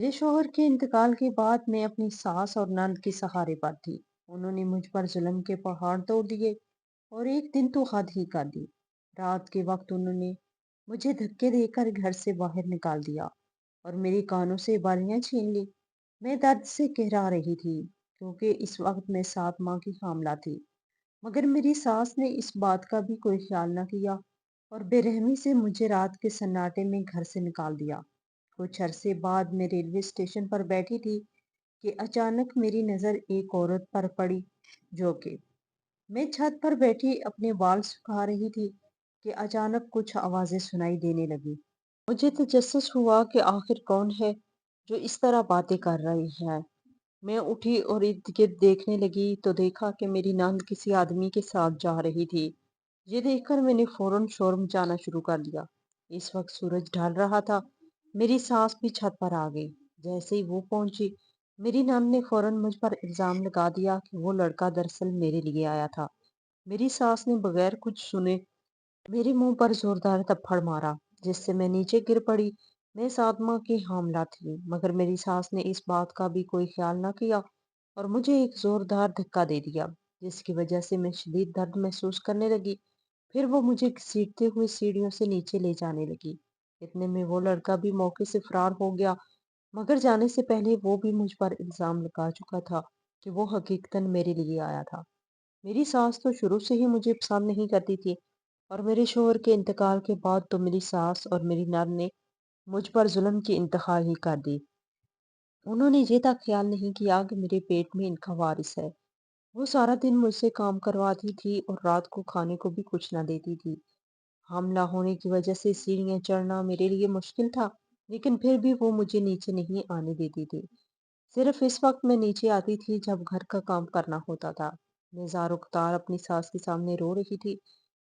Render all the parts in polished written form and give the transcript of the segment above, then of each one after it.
میرے شوہر کے انتقال کے بعد میں اپنی ساس اور نند کے سہارے پر تھی۔ انہوں نے مجھ پر ظلم کے پہاڑ توڑ دیے اور ایک دن تو حد ہی کر دی۔ رات کے وقت انہوں نے مجھے دھکے دے کر گھر سے باہر نکال دیا اور میری کانوں سے بالیاں چھین لی۔ میں درد سے کہرا رہی تھی کیونکہ اس وقت میں 7 ماہ کی حاملہ تھی، مگر میری ساس نے اس بات کا بھی کوئی خیال نہ کیا اور بے رحمی سے مجھے رات کے سناٹے میں گھر سے نکال دیا۔ کچھ عرصے بعد میں ریلوے اسٹیشن پر بیٹھی تھی کہ اچانک میری نظر ایک عورت پر پڑی جو کہ میں چھت پر بیٹھی اپنے بال سکھا رہی تھی کہ اچانک کچھ آوازیں سنائی دینے لگی۔ مجھے تجسس ہوا کہ آخر کون ہے جو اس طرح باتیں کر رہی ہے۔ میں اٹھی اور ارد گرد دیکھنے لگی تو دیکھا کہ میری ناند کسی آدمی کے ساتھ جا رہی تھی۔ یہ دیکھ کر میں نے فوراً شور مچانا شروع کر دیا۔ اس وقت سورج ڈھل رہا تھا۔ میری ساس بھی چھت پر آ گئی۔ جیسے ہی وہ پہنچی، میری ناند نے فوراً مجھ پر الزام لگا دیا کہ وہ لڑکا دراصل میرے لیے آیا تھا۔ میری ساس نے بغیر کچھ سنے میرے منہ پر زوردار تھپڑ مارا جس سے میں نیچے گر پڑی۔ میں 7 ماہ کی حاملہ تھی مگر میری ساس نے اس بات کا بھی کوئی خیال نہ کیا اور مجھے ایک زوردار دھکا دے دیا جس کی وجہ سے میں شدید درد محسوس کرنے لگی۔ پھر وہ مجھے گھسیٹتے ہوئے سیڑھیوں سے نیچے لے جانے لگی۔ اتنے میں وہ لڑکا بھی موقع سے فرار ہو گیا، مگر جانے سے پہلے وہ بھی مجھ پر الزام لگا چکا تھا کہ وہ حقیقتاً میرے لیے آیا تھا۔ میری ساس تو شروع سے ہی مجھے پسند نہیں کرتی تھی اور میرے شوہر کے انتقال کے بعد تو میری ساس اور میری نند نے مجھ پر ظلم کی انتہا ہی کر دی۔ انہوں نے یہ تک خیال نہیں کیا کہ میرے پیٹ میں ان کا وارث ہے۔ وہ سارا دن مجھ سے کام کرواتی تھی اور رات کو کھانے کو بھی کچھ نہ دیتی تھی۔ حاملہ ہونے کی وجہ سے سیڑھیاں چڑھنا میرے لیے مشکل تھا، لیکن پھر بھی وہ مجھے نیچے نہیں آنے دیتی تھی۔ صرف اس وقت میں نیچے آتی تھی جب گھر کا کام کرنا ہوتا تھا۔ میں زار و قطار اپنی ساس کے سامنے رو رہی تھی،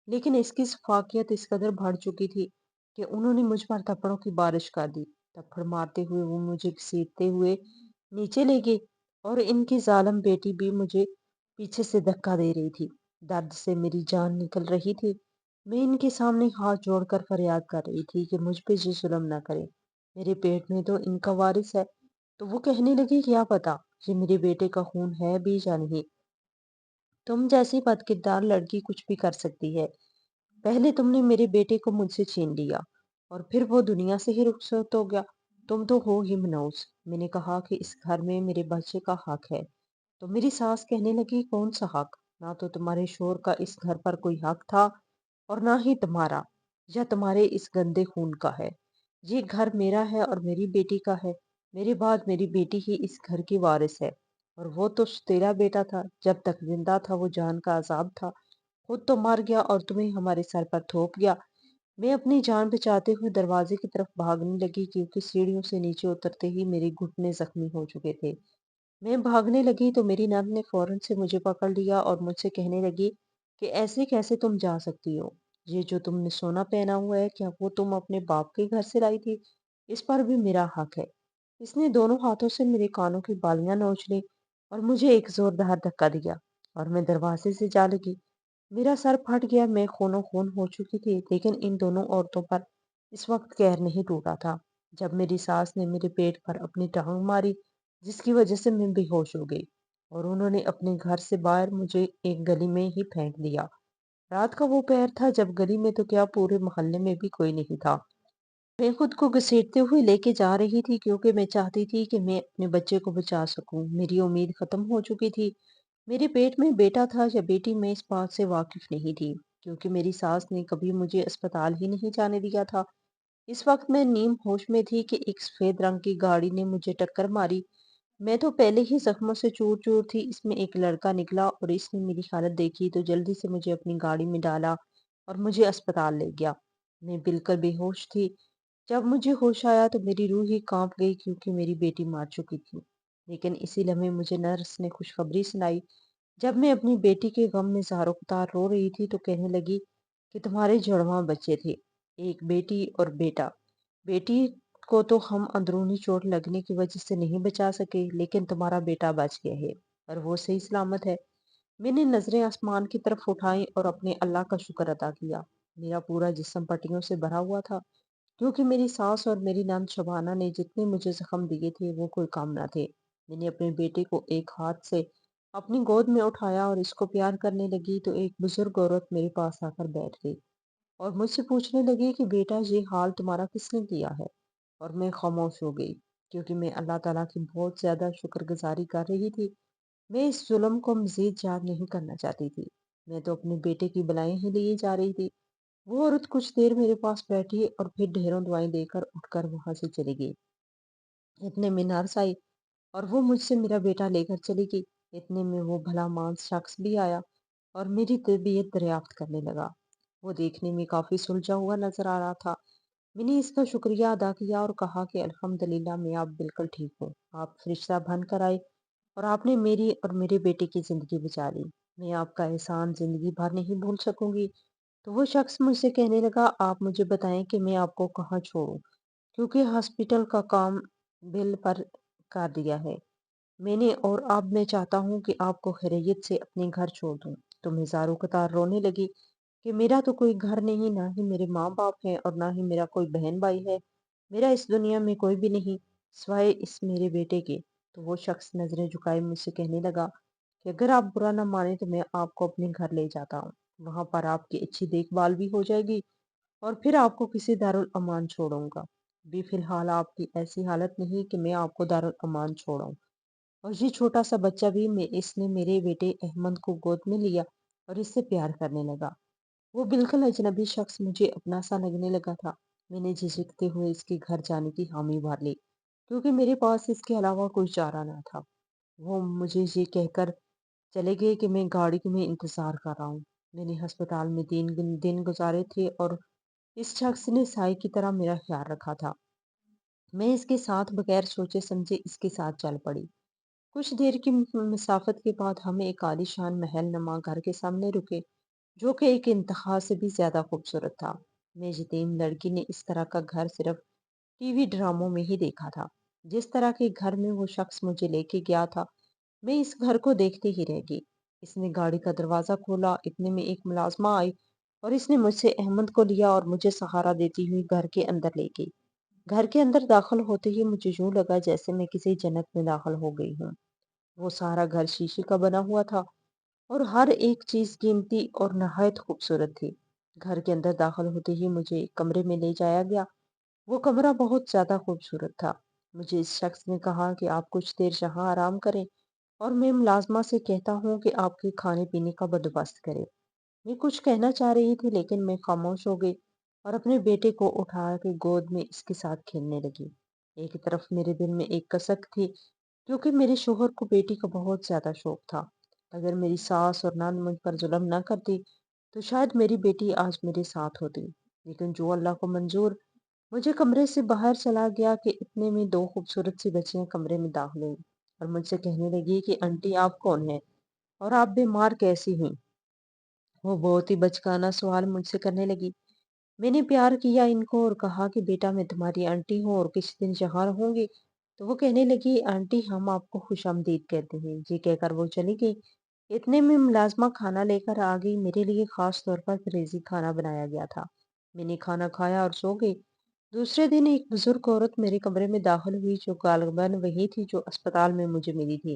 لیکن اس کی شفاقیت اس قدر بڑھ چکی تھی کہ انہوں نے مجھ پر تھپڑوں کی بارش کر دی۔ تھپڑ مارتے ہوئے وہ مجھے گھسیٹتے ہوئے نیچے لے گئی اور ان کی ظالم بیٹی بھی مجھے پیچھے سے دھکا دے رہی تھی۔ درد سے میری جان نکل رہی تھی۔ میں ان کے سامنے ہاتھ جوڑ کر فریاد کر رہی تھی کہ مجھ پہ یہ ظلم نہ کرے۔ میرے پیٹ میں تو ان کا وارث ہے۔ تو وہ کہنے لگی کیا پتا یہ میرے بیٹے کا خون ہے بھی یا نہیں۔ تم جیسی بد کردار لڑکی کچھ بھی کر سکتی ہے۔ پہلے تم نے میرے بیٹے کو مجھ سے چھین لیا اور پھر وہ دنیا سے ہی رخصت ہو گیا۔ تم تو ہو ہی منحوس۔ میں نے کہا کہ اس گھر میں میرے بچے کا حق ہے۔ تو میری ساس کہنے لگی کون سا حق؟ نہ تو تمہارے شوہر کا اس گھر پر کوئی حق تھا اور نہ ہی تمہارا یا تمہارے اس گندے خون کا ہے۔ یہ گھر میرا ہے اور میری بیٹی کا ہے۔ میرے بعد میری بیٹی ہی اس گھر کی وارث ہے اور وہ تو تیرا بیٹا تھا۔ جب تک زندہ تھا وہ جان کا عذاب تھا، خود تو مر گیا اور تمہیں ہمارے سر پر تھوپ گیا۔ میں اپنی جان بچاتے ہوئے دروازے کی طرف بھاگنے لگی کیونکہ سیڑھیوں سے نیچے اترتے ہی میرے گھٹنے زخمی ہو چکے تھے۔ میں بھاگنے لگی تو میری نند نے فوراً سے مجھے پکڑ لیا اور مجھ سے کہنے لگی کہ ایسے کیسے تم جا سکتی ہو؟ یہ جو تم نے سونا پہنا ہوا ہے کیا وہ تم اپنے باپ کے گھر سے لائی تھی؟ اس پر بھی میرا حق ہے۔ اس نے دونوں ہاتھوں سے میرے کانوں کی بالیاں نوچ لی اور مجھے ایک زوردار دھکا دیا اور میں دروازے سے جا لگی۔ میرا سر پھٹ گیا، میں خونوں خون ہو چکی تھی، لیکن ان دونوں عورتوں پر اس وقت قہر نہیں ٹوٹا تھا جب میری ساس نے میرے پیٹ پر اپنی ٹانگ ماری جس کی وجہ سے میں بے ہوش ہو گئی اور انہوں نے اپنے گھر سے باہر مجھے ایک گلی میں ہی پھینک دیا۔ رات کا وہ پہر تھا جب گلی میں تو کیا پورے محلے میں بھی کوئی نہیں تھا۔ میں خود کو گھسیٹتے ہوئے لے کے جا رہی تھی کیونکہ میں چاہتی تھی کہ میں اپنے بچے کو بچا سکوں۔ میری امید ختم ہو چکی تھی۔ میرے پیٹ میں بیٹا تھا یا بیٹی میں اس بات سے واقف نہیں تھی کیونکہ میری ساس نے کبھی مجھے اسپتال ہی نہیں جانے دیا تھا۔ اس وقت میں نیم ہوش میں تھی کہ ایک سفید رنگ کی گاڑی نے مجھے ٹکر ماری۔ میں تو پہلے ہی زخموں سے چور چور تھی، اس میں ایک لڑکا نکلا اور اس نے میری حالت دیکھی تو جلدی سے مجھے اپنی گاڑی میں ڈالا اور مجھے اسپتال لے گیا۔ میں بالکل بے ہوش تھی۔ جب مجھے ہوش آیا تو میری روح ہی کانپ گئی کیونکہ میری بیٹی مر چکی تھی، لیکن اسی لمحے مجھے نرس نے خوشخبری سنائی۔ جب میں اپنی بیٹی کے غم میں زار و قطار رو رہی تھی تو کہنے لگی کہ تمہارے جڑواں بچے تھے، ایک بیٹی اور بیٹا۔ بیٹی کو تو ہم اندرونی چوٹ لگنے کی وجہ سے نہیں بچا سکے، لیکن تمہارا بیٹا بچ گیا ہے اور وہ صحیح سلامت ہے۔ میں نے نظریں آسمان کی طرف اٹھائیں اور اپنے اللہ کا شکر ادا کیا۔ میرا پورا جسم پٹیوں سے بھرا ہوا تھا کیونکہ میری ساس اور میری نند شبانہ نے جتنے مجھے زخم دیے تھے وہ کوئی کام نہ تھے۔ میں نے اپنے بیٹے کو ایک ہاتھ سے اپنی گود میں اٹھایا اور اس کو پیار کرنے لگی تو ایک بزرگ عورت میرے پاس آ کر بیٹھ گئی اور مجھ سے پوچھنے لگی کہ بیٹا یہ حال تمہارا کس نے کیا ہے؟ اور میں خاموش ہو گئی کیونکہ میں اللہ تعالیٰ کی بہت زیادہ شکر گزاری کر رہی تھی۔ میں اس ظلم کو مزید یاد نہیں کرنا چاہتی تھی۔ میں تو اپنے بیٹے کی بلائیں ہی لیے جا رہی تھی۔ وہ عورت کچھ دیر میرے پاس بیٹھی اور پھر ڈھیروں دعائیں دے کر اٹھ کر وہاں سے چلی گئی۔ اتنے میں نرس آئی اور وہ مجھ سے میرا بیٹا لے کر چلی گئی۔ اتنے میں وہ بھلا مانس شخص بھی آیا اور میری طبیعت دریافت کرنے لگا۔ وہ دیکھنے میں کافی سلجھا ہوا نظر آ رہا تھا۔ میں نے اس کا شکریہ ادا کیا اور کہا کہ الحمدللہ میں اب بالکل ٹھیک ہوں۔ آپ فرشتہ بن کر آئے اور آپ نے میری اور میرے بیٹے کی زندگی بچا لی۔ میں آپ کا احسان زندگی بھر نہیں بھول سکوں گی۔ تو وہ شخص مجھ سے کہنے لگا آپ مجھے بتائیں کہ میں آپ کو کہاں چھوڑوں کیونکہ ہاسپٹل کا کام بل پر کر دیا ہے میں نے اور اب میں چاہتا ہوں کہ آپ کو خیریت سے اپنے گھر چھوڑ دوں۔ تو میں زاروں قطار رونے لگی کہ میرا تو کوئی گھر نہیں، نہ ہی میرے ماں باپ ہیں اور نہ ہی میرا کوئی بہن بھائی ہے۔ میرا اس دنیا میں کوئی بھی نہیں سوائے اس میرے بیٹے کے۔ تو وہ شخص نظریں جھکائے مجھ سے کہنے لگا کہ اگر آپ برا نہ مانے تو میں آپ کو اپنے گھر لے جاتا ہوں۔ وہاں پر آپ کی اچھی دیکھ بھال بھی ہو جائے گی اور پھر آپ کو کسی دارالامان چھوڑوں گا۔ بھی فی الحال آپ کی ایسی حالت نہیں کہ میں آپ کو دارالامان چھوڑاؤں۔ اور یہ چھوٹا سا بچہ بھی اس نے میرے بیٹے احمد کو گود میں لیا اور اس سے پیار کرنے لگا۔ وہ بالکل اجنبی شخص مجھے اپنا سا لگنے لگا تھا۔ میں نے جھجکتے ہوئے اس کے گھر جانے کی حامی بھر لی کیونکہ میرے پاس اس کے علاوہ کوئی چارہ نہ تھا۔ وہ مجھے یہ کہہ کر چلے گئے کہ میں گاڑی میں انتظار کر رہا ہوں۔ میں نے ہسپتال میں 3 دن گزارے تھے اور اس شخص نے سائے کی طرح میرا خیال رکھا تھا۔ میں اس کے ساتھ بغیر سوچے سمجھے اس کے ساتھ چل پڑی۔ کچھ دیر کی مسافت کے بعد ہم ایک عالی شان محل نما گھر کے سامنے رکے جو کہ ایک انتہا سے بھی زیادہ خوبصورت تھا۔ میں یتیم لڑکی نے اس طرح کا گھر صرف ٹی وی ڈراموں میں ہی دیکھا تھا۔ جس طرح کے گھر میں وہ شخص مجھے لے کے گیا تھا میں اس گھر کو دیکھتے ہی رہ گئی۔ اس نے گاڑی کا دروازہ کھولا، اتنے میں ایک ملازمہ آئی اور اس نے مجھ سے احمد کو لیا اور مجھے سہارا دیتی ہوئی گھر کے اندر لے گئی۔ گھر کے اندر داخل ہوتے ہی مجھے یوں لگا جیسے میں کسی جنت میں داخل ہو گئی ہوں۔ وہ سارا گھر شیشے کا بنا ہوا تھا اور ہر ایک چیز قیمتی اور نہایت خوبصورت تھی۔ گھر کے اندر داخل ہوتے ہی مجھے ایک کمرے میں لے جایا گیا۔ وہ کمرہ بہت زیادہ خوبصورت تھا۔ مجھے اس شخص نے کہا کہ آپ کچھ دیر یہاں آرام کریں اور میں ملازمہ سے کہتا ہوں کہ آپ کے کھانے پینے کا بندوبست کرے۔ میں کچھ کہنا چاہ رہی تھی لیکن میں خاموش ہو گئی اور اپنے بیٹے کو اٹھا کے گود میں اس کے ساتھ کھیلنے لگی۔ ایک طرف میرے دل میں ایک کسک تھی کیونکہ میرے شوہر کو بیٹی کا بہت زیادہ شوق تھا۔ اگر میری ساس اور نند مجھ پر ظلم نہ کرتی تو شاید میری بیٹی آج میرے ساتھ ہوتی، لیکن جو اللہ کو منظور مجھے کمرے سے باہر چلا گیا کہ اتنے میں 2 خوبصورت سی بچیاں کمرے میں داخل ہوئیں اور مجھ سے کہنے لگی کہ آنٹی آپ کون ہیں اور آپ بیمار کیسی ہوئی؟ وہ بہت ہی بچکانہ سوال مجھ سے کرنے لگی۔ میں نے پیار کیا ان کو اور کہا کہ بیٹا میں تمہاری آنٹی ہوں اور کسی دن یہاں رہوں گی۔ تو وہ کہنے لگی آنٹی ہم آپ کو خوش آمدید کہتے ہیں۔ یہ کہہ کر وہ چلی گئی۔ اتنے میں ملازمہ کھانا لے کر آ گئی۔ میرے لیے خاص طور پر فریزی کھانا بنایا گیا تھا۔ میں نے کھانا کھایا اور سو گئی۔ دوسرے دن ایک بزرگ عورت میرے کمرے میں داخل ہوئی جو غالباً وہی تھی جو اسپتال میں مجھے ملی تھی۔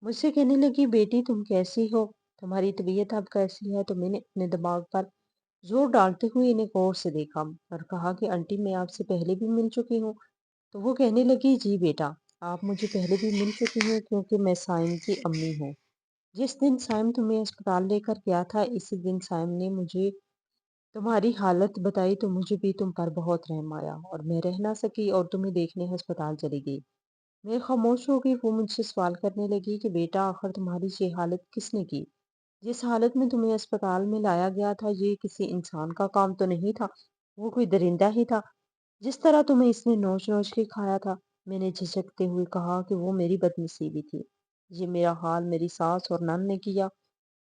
مجھ سے کہنے لگی بیٹی تم کیسی ہو؟ تمہاری طبیعت اب کیسی ہے؟ تو میں نے اپنے دماغ پر زور ڈالتے ہوئے انہیں غور سے دیکھا اور کہا کہ آنٹی میں آپ سے پہلے بھی مل چکی ہوں۔ تو وہ کہنے لگی جی بیٹا آپ مجھے پہلے بھی مل چکی ہیں کیونکہ میں سائم کی امی ہوں۔ جس دن سائم تمہیں اسپتال لے کر گیا تھا اسی دن سائم نے مجھے تمہاری حالت بتائی تو مجھے بھی تم پر بہت رحم آیا اور میں رہ نہ سکی اور تمہیں دیکھنے ہسپتال چلی گئی۔ میں خاموش ہو گئی۔ وہ مجھ سے سوال کرنے لگی کہ بیٹا آخر تمہاری یہ حالت کس نے کی؟ جس حالت میں تمہیں اسپتال میں لایا گیا تھا یہ کسی انسان کا کام تو نہیں تھا، وہ کوئی درندہ ہی تھا جس طرح تمہیں اس نے نوچ نوچ کے کھایا تھا۔ میں نے جھجکتے ہوئے کہا کہ وہ میری بدنصیبی تھی۔ یہ میرا حال میری ساس اور نند نے کیا۔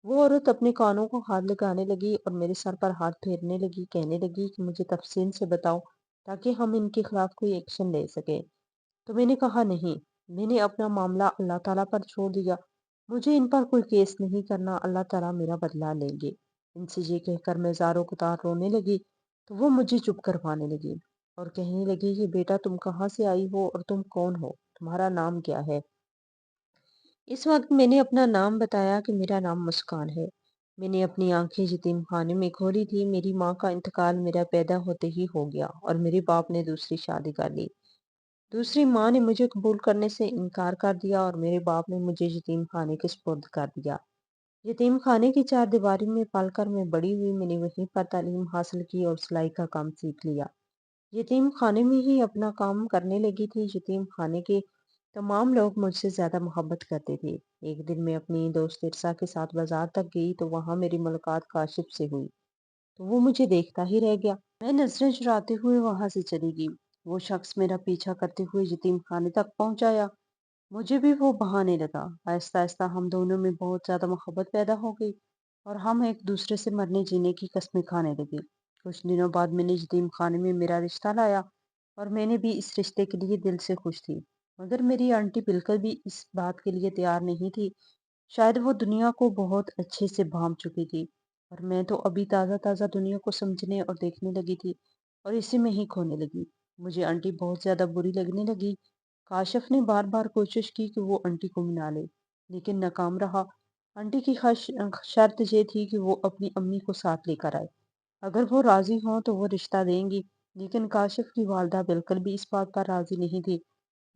وہ عورت اپنے کانوں کو ہاتھ لگانے لگی اور میرے سر پر ہاتھ پھیرنے لگی، کہنے لگی کہ مجھے تفصیل سے بتاؤ تاکہ ہم ان کے خلاف کوئی ایکشن لے سکیں۔ تو میں نے کہا نہیں، میں نے اپنا معاملہ اللہ تعالیٰ پر چھوڑ دیا، مجھے ان پر کوئی کیس نہیں کرنا، اللہ تعالیٰ میرا بدلہ لیں گے۔ ان سے یہ کہہ کر میں زاروں قطار رونے لگی تو وہ مجھے چپ کروانے لگی۔ اور کہنے لگی کہ بیٹا تم کہاں سے آئی ہو اور تم کون ہو؟ تمہارا نام کیا ہے؟ اس وقت میں نے اپنا نام بتایا کہ میرا نام مسکان ہے۔ میں نے اپنی آنکھیں یتیم خانے میں کھولی تھی۔ میری ماں کا انتقال میرا پیدا ہوتے ہی ہو گیا اور میرے باپ نے دوسری شادی کر لی۔ دوسری ماں نے مجھے قبول کرنے سے انکار کر دیا اور میرے باپ نے مجھے یتیم خانے کے سپرد کر دیا۔ یتیم خانے کی چار دیواری میں پل کر میں بڑی ہوئی۔ میں نے وہیں پر تعلیم حاصل کی اور سلائی کا کام سیکھ لیا۔ یتیم خانے میں ہی اپنا کام کرنے لگی تھی۔ یتیم خانے کے تمام لوگ مجھ سے زیادہ محبت کرتے تھے۔ ایک دن میں اپنی دوست ارسا کے ساتھ بازار تک گئی تو وہاں میری ملاقات کاشف سے ہوئی، تو وہ مجھے دیکھتا ہی رہ گیا۔ میں نظریں چراتے ہوئے وہاں سے چلی گئی۔ وہ شخص میرا پیچھا کرتے ہوئے یتیم خانے تک پہنچایا۔ مجھے بھی وہ بہانے لگا۔ آہستہ آہستہ ہم دونوں میں بہت زیادہ محبت پیدا ہو گئی اور ہم ایک دوسرے سے مرنے جینے کی قسمیں کھانے لگے۔ کچھ دنوں بعد میں نے یتیم خانے میں میرا رشتہ لایا اور میں نے بھی اس رشتے کے لیے دل سے خوش تھی، مگر میری آنٹی بالکل بھی اس بات کے لیے تیار نہیں تھی۔ شاید وہ دنیا کو بہت اچھے سے بھانپ چکی تھی اور میں تو ابھی تازہ تازہ دنیا کو سمجھنے اور دیکھنے لگی تھی اور اسی میں ہی کھونے لگی۔ مجھے آنٹی بہت زیادہ بری لگنے لگی۔ کاشف نے بار بار کوشش کی کہ وہ آنٹی کو منا لے، لیکن ناکام رہا۔ آنٹی کی شرط یہ تھی کہ وہ اپنی امی کو ساتھ لے کر آئے۔ اگر وہ راضی ہوں تو وہ رشتہ دیں گی، لیکن کاشف کی والدہ بالکل بھی اس بات پر راضی نہیں تھی۔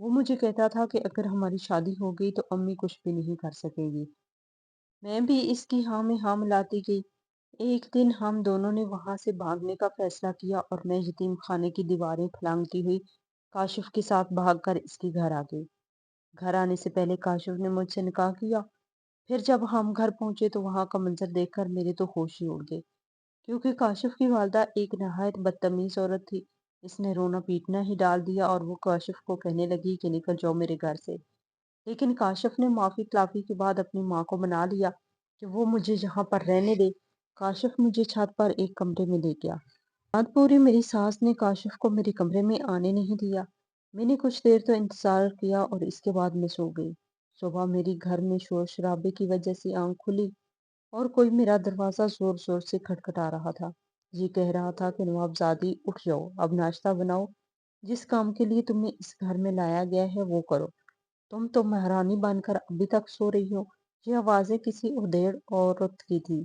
وہ مجھے کہتا تھا کہ اگر ہماری شادی ہو گئی تو امی کچھ بھی نہیں کر سکے گی۔ میں بھی اس کی ہاں میں ہاں ملاتی گئی۔ ایک دن ہم دونوں نے وہاں سے بھاگنے کا فیصلہ کیا اور میں یتیم خانے کی دیواریں پھلانگتی ہوئی کاشف کے ساتھ بھاگ کر اس کے گھر آ گئی۔ گھر آنے سے پہلے کاشف نے مجھ سے نکاح کیا۔ پھر جب ہم گھر پہنچے تو وہاں کا منظر دیکھ کر میرے تو ہوش ہی اڑ گئے، کیونکہ کاشف کی والدہ ایک نہایت بدتمیز عورت تھی۔ اس نے رونا پیٹنا ہی ڈال دیا اور وہ کاشف کو کہنے لگی کہ نکل جاؤ میرے گھر سے۔ لیکن کاشف نے معافی تلافی کے بعد اپنی ماں کو منا لیا کہ وہ مجھے یہاں پر رہنے دے۔ کاشف مجھے چھت پر ایک کمرے میں لے گیا۔ رات پوری میری ساس نے کاشف کو میرے کمرے میں آنے نہیں دیا۔ میں نے کچھ دیر تو انتظار کیا اور اس کے بعد میں سو گئی۔ صبح میری گھر میں شور شرابے کی وجہ سے آنکھ کھلی اور کوئی میرا دروازہ زور زور سے کھٹکھٹا رہا تھا۔ یہ کہہ رہا تھا کہ نوابزادی اٹھ جاؤ، اب ناشتہ بناؤ، جس کام کے لیے تمہیں اس گھر میں لایا گیا ہے وہ کرو، تم تو مہارانی بن کر ابھی تک سو رہی ہو۔ یہ آوازیں کسی ادھیڑ عورت کی تھی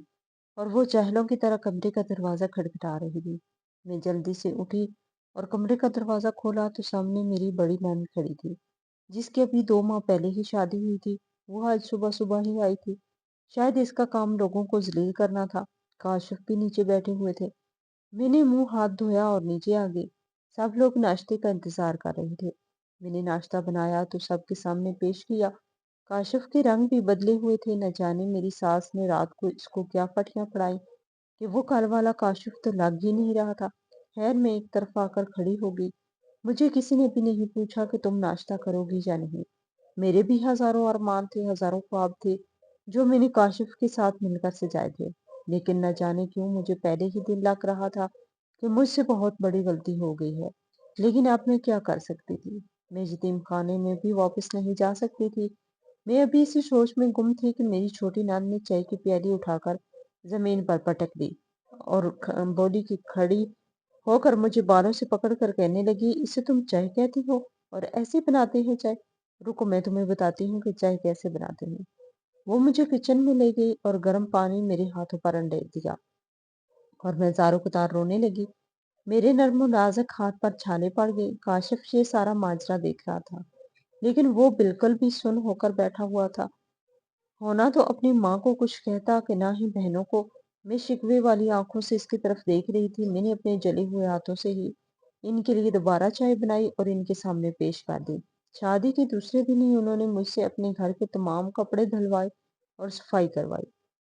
اور وہ چہلوں کی طرح کمرے کا دروازہ کھٹکھٹا رہی تھی۔ میں جلدی سے اٹھی اور کمرے کا دروازہ کھولا تو سامنے میری بڑی بہن کھڑی تھی، جس کی ابھی 2 ماہ پہلے ہی شادی ہوئی تھی۔ وہ آج صبح صبح ہی آئی تھی۔ شاید اس کا کام لوگوں کو ذلیل کرنا تھا۔ کاشف بھی نیچے بیٹھے ہوئے تھے۔ میں نے منہ ہاتھ دھویا اور نیچے آ گئی۔ سب لوگ ناشتے کا انتظار کر رہے تھے۔ میں نے ناشتہ بنایا تو سب کے سامنے پیش کیا۔ کاشف کے رنگ بھی بدلے ہوئے تھے۔ نہ جانے میری ساس نے رات کو اس کو کیا پٹیاں پڑائی کہ وہ کل والا کاشف تو لگ ہی نہیں رہا تھا۔ خیر میں ایک طرف آ کر کھڑی ہو گئی۔ مجھے کسی نے بھی نہیں پوچھا کہ تم ناشتہ کرو گی یا نہیں۔ میرے بھی ہزاروں ارمان تھے، ہزاروں خواب تھے جو میں نے کاشف کے ساتھ مل کر سجائے تھے، لیکن نہ جانے کیوں مجھے پہلے ہی دن لگ رہا تھا کہ مجھ سے بہت بڑی غلطی ہو گئی ہے۔ لیکن اب میں کیا کر سکتی تھی؟ میں یتیم خانے میں بھی واپس نہیں جا سکتی تھی۔ میں ابھی اسی سوچ میں گم تھی کہ میری چھوٹی نان نے چائے کی پیالی اٹھا کر زمین پر پٹک دی اور بولی کہ کھڑی ہو کر مجھے بالوں سے پکڑ کر کہنے لگی، اسے تم چائے کہتی ہو اور ایسے بناتے ہیں چائے؟ رکو میں تمہیں بتاتی ہوں کہ چائے کیسے بناتے ہیں۔ وہ مجھے کچن میں لے گئی اور گرم پانی میرے ہاتھوں پر انڈیل دیا اور میں زاروں قطار رونے لگی۔ میرے نرم و نازک ہاتھ پر چھالے پڑ گئے۔ کاشف یہ سارا ماجرا دیکھ رہا تھا، لیکن وہ بالکل بھی سن ہو کر بیٹھا ہوا تھا۔ ہونا تو اپنی ماں کو کچھ کہتا کہ نہ ہی بہنوں کو۔ میں شکوے والی آنکھوں سے اس کی طرف دیکھ رہی تھی۔ میں نے اپنے جلے ہوئے ہاتھوں سے ہی ان کے لیے دوبارہ چائے بنائی اور ان کے سامنے پیش کر دی۔ شادی کے دوسرے دن ہی انہوں نے مجھ سے اپنے گھر کے تمام کپڑے دھلوائے اور صفائی کروائی۔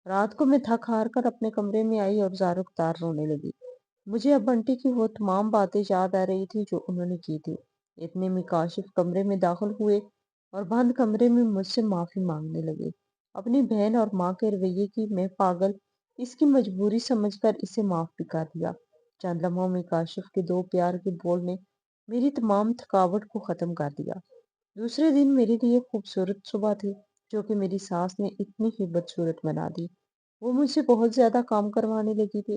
رات کو میں تھک ہار کر اپنے کمرے میں آئی اور زاروں قطار رونے لگی۔ مجھے اب بنٹی کی وہ تمام باتیں یاد آ رہی تھی جو انہوں نے کی تھی۔ اتنے میں کاشف کمرے میں داخل ہوئے اور بند کمرے میں مجھ سے معافی مانگنے لگے۔ اپنی بہن اور ماں کے رویے کی میں پاگل اس کی مجبوری سمجھ کر اسے معاف بھی کر دیا۔ چند لمحوں میں کاشف کے 2 پیار کے بول نے میری تمام تھکاوٹ کو ختم کر دیا۔ دوسرے دن میرے لیے خوبصورت صبح تھی جو کہ میری ساس نے اتنی ہی بدصورت بنا دی۔ وہ مجھ سے بہت زیادہ کام کروانے لگی تھی۔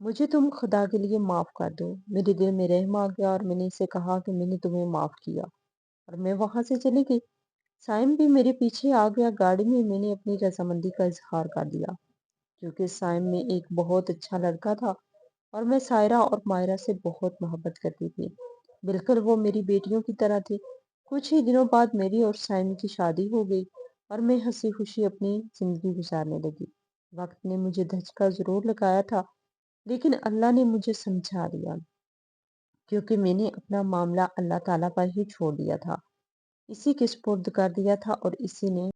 مجھے تم خدا کے لیے معاف کر دو۔ میرے دل میں رحم آ گیا اور میں نے اسے کہا کہ میں نے تمہیں معاف کیا، اور میں وہاں سے چلی گئی۔ سائم بھی میرے پیچھے آ گیا۔ گاڑی میں نے اپنی رضامندی کا اظہار کر دیا کیونکہ سائم میں ایک بہت اچھا لڑکا تھا اور میں سائرہ اور مائرہ سے بہت محبت کرتی تھی۔ بالکل وہ میری بیٹیوں کی طرح تھی۔ کچھ ہی دنوں بعد میری اور سائم کی شادی ہو گئی اور میں ہنسی خوشی اپنی زندگی گزارنے لگی۔ وقت نے مجھے دھچکا ضرور لگایا تھا، لیکن اللہ نے مجھے سمجھا دیا کیونکہ میں نے اپنا معاملہ اللہ تعالیٰ پر ہی چھوڑ دیا تھا، اسی کے سپرد کر دیا تھا اور اسی نے